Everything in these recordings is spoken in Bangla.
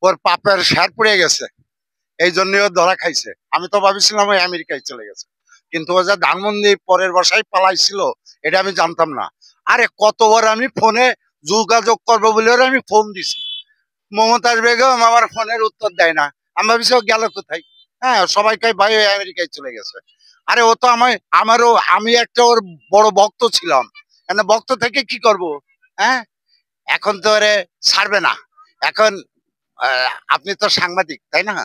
ওর পাপের স্যার পড়ে গেছে, এই জন্য ও ধরা খাইছে। আমি তো ভাবছিলাম ওই আমেরিকায় চলে গেছে, কিন্তু ও যে ধানমন্ডি পরের বাসায় পালাইছিল এটা আমি জানতাম না। আরে কতবার আমি ফোনে যোগাযোগ করবো বলে ওরে আমি ফোন দিছি, মমতাজ বেগম আমার ফোনের উত্তর দেয় না। আমি ভাবছি ও গেল কোথায়। হ্যাঁ, সবাই কয় ভাই ওই আমেরিকায় চলে গেছে। আরে ও তো আমারও আমি একটা ওর বড় ভক্ত ছিলাম, ভক্ত থেকে কি করব। হ্যাঁ, এখন তো ওরে ছাড়বে না। এখন আপনি তো সাংবাদিক তাই না?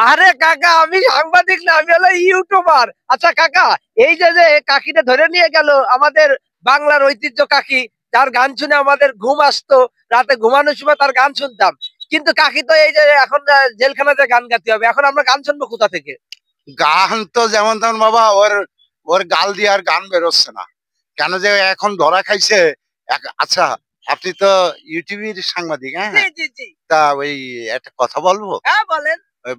আরে কাকা, আমি সাংবাদিক না, আমি হলো ইউটিউবার। আচ্ছা কাকা, এই যে যে কাকিটা ধরে নিয়ে গেল, আমাদের বাংলার ঐতিহ্য কাকি, যার গান শুনে আমাদের ঘুম আসতো, রাতে ঘুমানোর সময় তার গান শুনতাম। কিন্তু কাকি তো এই যে এখন জেলখানাতে গান গাইতে হবে, এখন আমরা গান শুনবো কোথা থেকে? গান তো যেমন তেমন বাবা, ওর ওর গাল দিয়ে আর গান বেরোচ্ছে না কেন যে এখন ধরা খাইছে। আচ্ছা, আপনি তো ইউটিউবের সাংবাদিক, হ্যাঁ? জি জি জি। তা ওই একটা কথা বলবো। হ্যাঁ বলেন।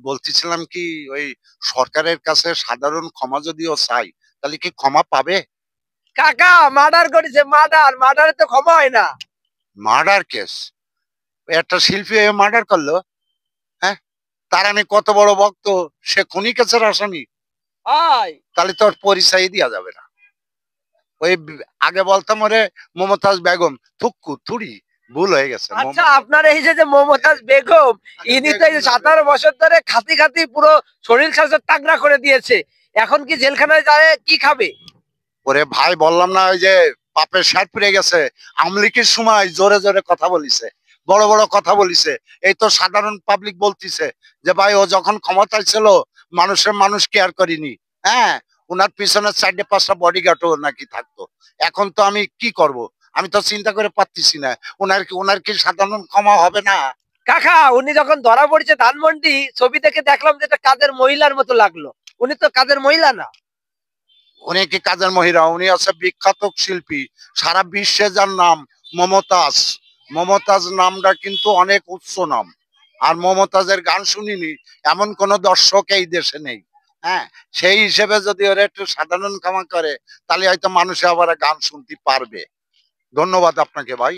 বলতেছিলাম কি, ওই সরকারের কাছে সাধারণ ক্ষমা যদি ও চাই, তাহলে কি ক্ষমা পাবে? কাকা মার্ডার করেছে, মার্ডার, মার্ডারে তো ক্ষমা হয় না। মার্ডার কেস, একটা শিল্পী মার্ডার করলো। হ্যাঁ, তার আমি কত বড় ভক্ত, সে খুনি কেসের আসামি, তাহলে তো ওর পরিচয় দেওয়া যাবে না। ওই আগে বলতাম ওরে মমতাজ বেগম, থুক্কু থুড়ি, ভুল হয়ে গেছে। আচ্ছা, আপনার এই যে যে মমতাজ বেগম, ইনি তো এই যে 17 বছর ধরে খাতি খাতি পুরো শরীর স্বাস্থ্য তাগড়া করে দিয়েছে, এখন কি জেলখানায় যায় কি খাবে? ওরে ভাই, বললাম না ওই যে পাপের শার্ট পরে গেছে। আমলিকের সময় জোরে জোরে কথা বলিছে, বড় বড় কথা বলিছে। এই তো সাধারণ পাবলিক বলতিছে যে ভাই ও যখন ক্ষমতায় ছিল মানুষ কেয়ার করিনি। হ্যাঁ, ওনার পিছনে 4-5টা বডিগার্ডও নাকি থাকতো। এখন তো আমি কি করব, আমি তো চিন্তা করে পারতেছি না। ওনার কি সাধারণ ক্ষমা হবে না? কাকা উনি যখন ধরা পড়েছে ধানমন্ডি, ছবি দেখে দেখলাম যে এটা কাজের মহিলার মতো লাগলো, উনি তো কাজের মহিলা না। উনি কি কাজের মহিলা? উনি আছে বিখ্যাত শিল্পী, সারা বিশ্বে যার নাম মমতাজ। মমতাজ নামটা কিন্তু অনেক উচ্চ নাম। আর মমতাজের গান শুনিনি এমন কোন দর্শক এই দেশে নেই। হ্যাঁ, সেই হিসেবে যদি ওরা একটু সাধারণ ক্ষমা করে, তাহলে হয়তো মানুষে আবার গান শুনতে পারবে। ধন্যবাদ আপনাকে ভাই।